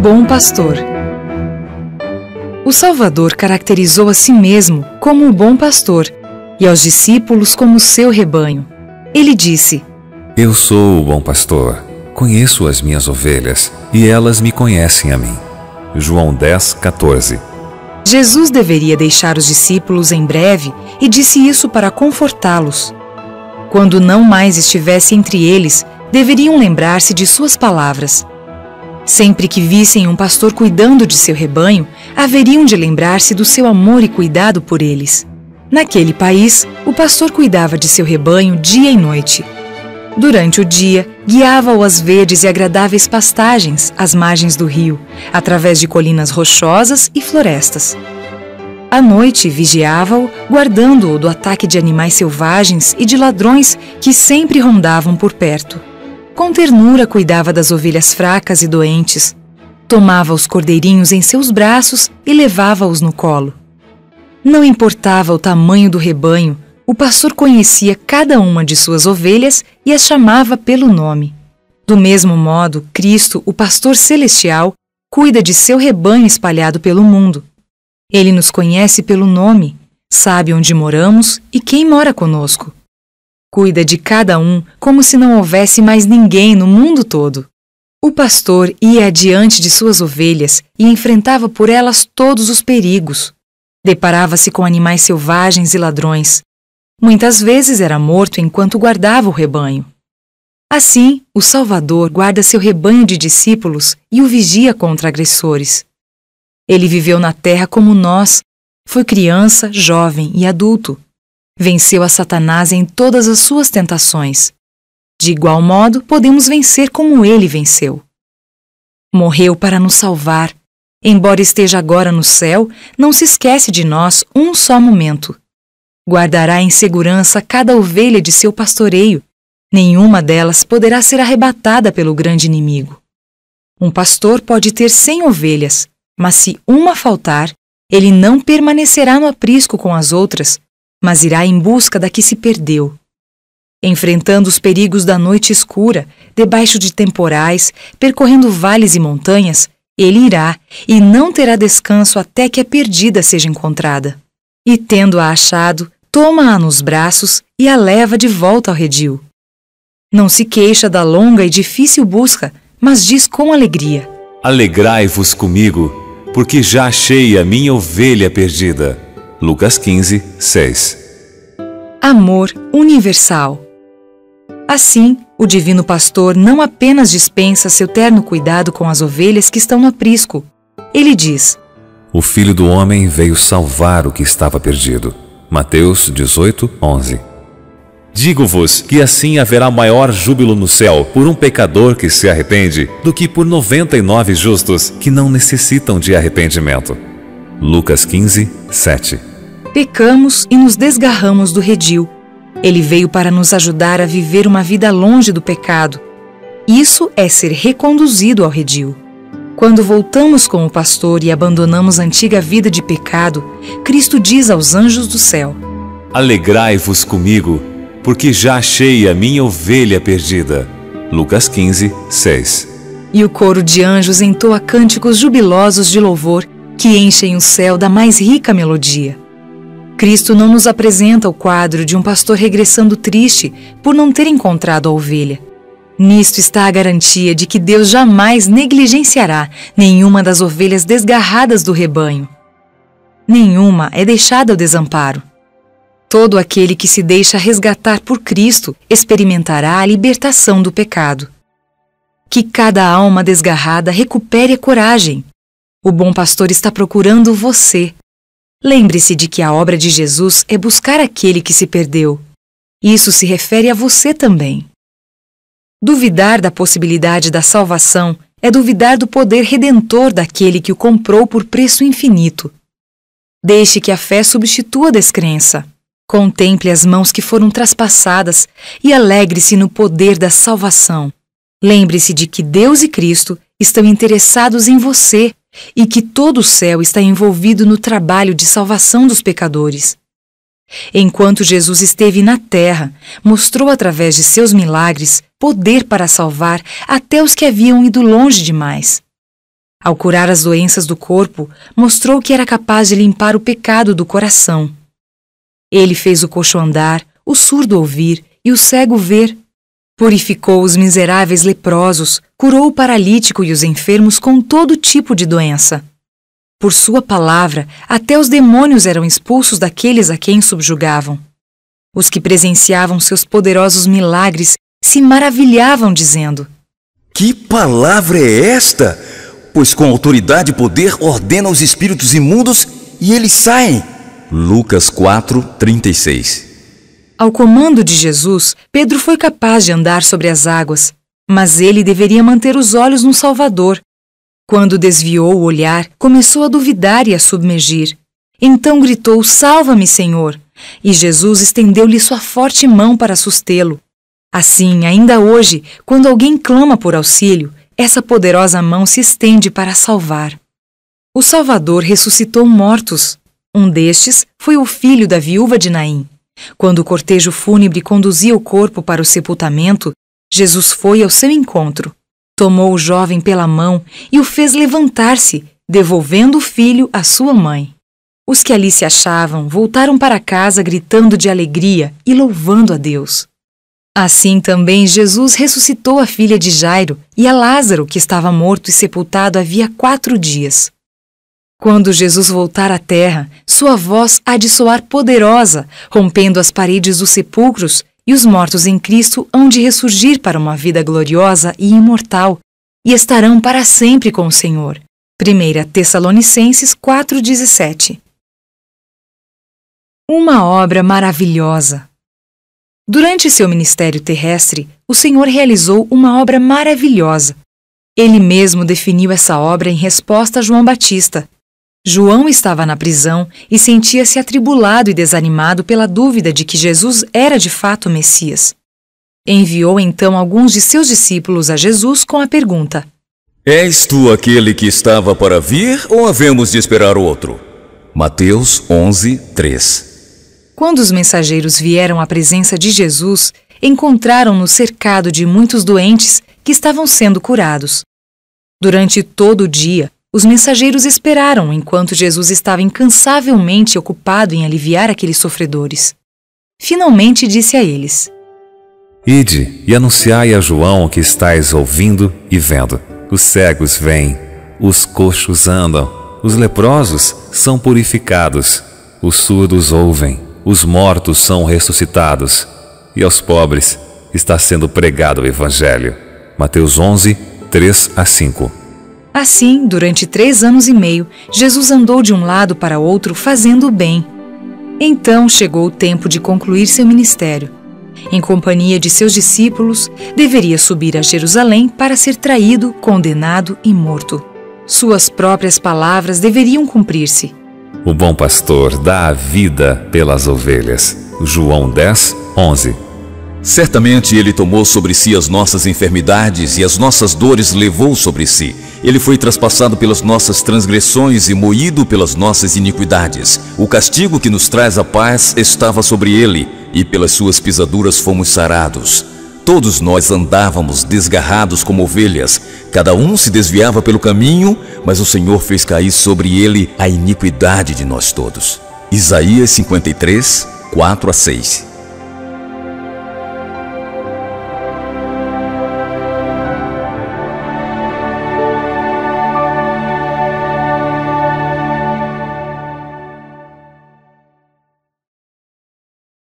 bom pastor. O Salvador caracterizou a si mesmo como o bom pastor e aos discípulos como seu rebanho. Ele disse: Eu sou o bom pastor, conheço as minhas ovelhas e elas me conhecem a mim. João 10:14. Jesus deveria deixar os discípulos em breve e disse isso para confortá-los. Quando não mais estivesse entre eles, deveriam lembrar-se de suas palavras. Sempre que vissem um pastor cuidando de seu rebanho, haveriam de lembrar-se do seu amor e cuidado por eles. Naquele país, o pastor cuidava de seu rebanho dia e noite. Durante o dia, guiava-o às verdes e agradáveis pastagens às margens do rio, através de colinas rochosas e florestas. À noite, vigiava-o, guardando-o do ataque de animais selvagens e de ladrões que sempre rondavam por perto. Com ternura cuidava das ovelhas fracas e doentes. Tomava os cordeirinhos em seus braços e levava-os no colo. Não importava o tamanho do rebanho, o pastor conhecia cada uma de suas ovelhas e as chamava pelo nome. Do mesmo modo, Cristo, o pastor celestial, cuida de seu rebanho espalhado pelo mundo. Ele nos conhece pelo nome, sabe onde moramos e quem mora conosco. Cuida de cada um como se não houvesse mais ninguém no mundo todo. O pastor ia adiante de suas ovelhas e enfrentava por elas todos os perigos. Deparava-se com animais selvagens e ladrões. Muitas vezes era morto enquanto guardava o rebanho. Assim, o Salvador guarda seu rebanho de discípulos e o vigia contra agressores. Ele viveu na terra como nós, foi criança, jovem e adulto. Venceu a Satanás em todas as suas tentações. De igual modo, podemos vencer como ele venceu. Morreu para nos salvar. Embora esteja agora no céu, não se esquece de nós um só momento. Guardará em segurança cada ovelha de seu pastoreio. Nenhuma delas poderá ser arrebatada pelo grande inimigo. Um pastor pode ter 100 ovelhas, mas se uma faltar, ele não permanecerá no aprisco com as outras, mas irá em busca da que se perdeu. Enfrentando os perigos da noite escura, debaixo de temporais, percorrendo vales e montanhas, ele irá e não terá descanso até que a perdida seja encontrada. E tendo-a achado, toma-a nos braços e a leva de volta ao redil. Não se queixa da longa e difícil busca, mas diz com alegria: Alegrai-vos comigo, porque já achei a minha ovelha perdida. Lucas 15:6. Amor universal. Assim, o divino pastor não apenas dispensa seu terno cuidado com as ovelhas que estão no aprisco. Ele diz: O Filho do Homem veio salvar o que estava perdido. Mateus 18:11. Digo-vos que assim haverá maior júbilo no céu por um pecador que se arrepende do que por 99 justos que não necessitam de arrependimento. Lucas 15:7. Pecamos e nos desgarramos do redil. Ele veio para nos ajudar a viver uma vida longe do pecado. Isso é ser reconduzido ao redil. Quando voltamos com o pastor e abandonamos a antiga vida de pecado, Cristo diz aos anjos do céu: Alegrai-vos comigo, porque já achei a minha ovelha perdida. Lucas 15:6. E o coro de anjos entoa cânticos jubilosos de louvor que enchem o céu da mais rica melodia. Cristo não nos apresenta o quadro de um pastor regressando triste por não ter encontrado a ovelha. Nisto está a garantia de que Deus jamais negligenciará nenhuma das ovelhas desgarradas do rebanho. Nenhuma é deixada ao desamparo. Todo aquele que se deixa resgatar por Cristo experimentará a libertação do pecado. Que cada alma desgarrada recupere a coragem. O bom pastor está procurando você. Lembre-se de que a obra de Jesus é buscar aquele que se perdeu. Isso se refere a você também. Duvidar da possibilidade da salvação é duvidar do poder redentor daquele que o comprou por preço infinito. Deixe que a fé substitua a descrença. Contemple as mãos que foram traspassadas e alegre-se no poder da salvação. Lembre-se de que Deus e Cristo estão interessados em você e que todo o céu está envolvido no trabalho de salvação dos pecadores. Enquanto Jesus esteve na terra, mostrou através de seus milagres poder para salvar até os que haviam ido longe demais. Ao curar as doenças do corpo, mostrou que era capaz de limpar o pecado do coração. Ele fez o coxo andar, o surdo ouvir e o cego ver. Purificou os miseráveis leprosos, curou o paralítico e os enfermos com todo tipo de doença. Por sua palavra, até os demônios eram expulsos daqueles a quem subjugavam. Os que presenciavam seus poderosos milagres se maravilhavam, dizendo: Que palavra é esta? Pois com autoridade e poder ordena os espíritos imundos e eles saem. Lucas 4:36. Ao comando de Jesus, Pedro foi capaz de andar sobre as águas, mas ele deveria manter os olhos no Salvador. Quando desviou o olhar, começou a duvidar e a submergir. Então gritou: Salva-me, Senhor! E Jesus estendeu-lhe sua forte mão para sustê-lo. Assim, ainda hoje, quando alguém clama por auxílio, essa poderosa mão se estende para salvar. O Salvador ressuscitou mortos. Um destes foi o filho da viúva de Naim. Quando o cortejo fúnebre conduzia o corpo para o sepultamento, Jesus foi ao seu encontro. Tomou o jovem pela mão e o fez levantar-se, devolvendo o filho à sua mãe. Os que ali se achavam voltaram para casa gritando de alegria e louvando a Deus. Assim também Jesus ressuscitou a filha de Jairo e a Lázaro, que estava morto e sepultado havia 4 dias. Quando Jesus voltar à terra, sua voz há de soar poderosa, rompendo as paredes dos sepulcros, e os mortos em Cristo hão de ressurgir para uma vida gloriosa e imortal, e estarão para sempre com o Senhor. 1 Tessalonicenses 4:17. Uma obra maravilhosa. Durante seu ministério terrestre, o Senhor realizou uma obra maravilhosa. Ele mesmo definiu essa obra em resposta a João Batista. João estava na prisão e sentia-se atribulado e desanimado pela dúvida de que Jesus era de fato o Messias. Enviou então alguns de seus discípulos a Jesus com a pergunta: És tu aquele que estava para vir ou havemos de esperar outro? Mateus 11:3. Quando os mensageiros vieram à presença de Jesus, encontraram-no cercado de muitos doentes que estavam sendo curados. Durante todo o dia, os mensageiros esperaram enquanto Jesus estava incansavelmente ocupado em aliviar aqueles sofredores. Finalmente disse a eles: Ide e anunciai a João o que estáis ouvindo e vendo. Os cegos vêm, os coxos andam, os leprosos são purificados, os surdos ouvem, os mortos são ressuscitados, e aos pobres está sendo pregado o Evangelho. Mateus 11:3-5. Assim, durante 3 anos e meio, Jesus andou de um lado para outro fazendo o bem. Então chegou o tempo de concluir seu ministério. Em companhia de seus discípulos, deveria subir a Jerusalém para ser traído, condenado e morto. Suas próprias palavras deveriam cumprir-se. O bom pastor dá a vida pelas ovelhas. João 10:11. Certamente ele tomou sobre si as nossas enfermidades e as nossas dores levou sobre si. Ele foi traspassado pelas nossas transgressões e moído pelas nossas iniquidades. O castigo que nos traz a paz estava sobre ele, e pelas suas pisaduras fomos sarados. Todos nós andávamos desgarrados como ovelhas, cada um se desviava pelo caminho, mas o Senhor fez cair sobre ele a iniquidade de nós todos. Isaías 53:4-6.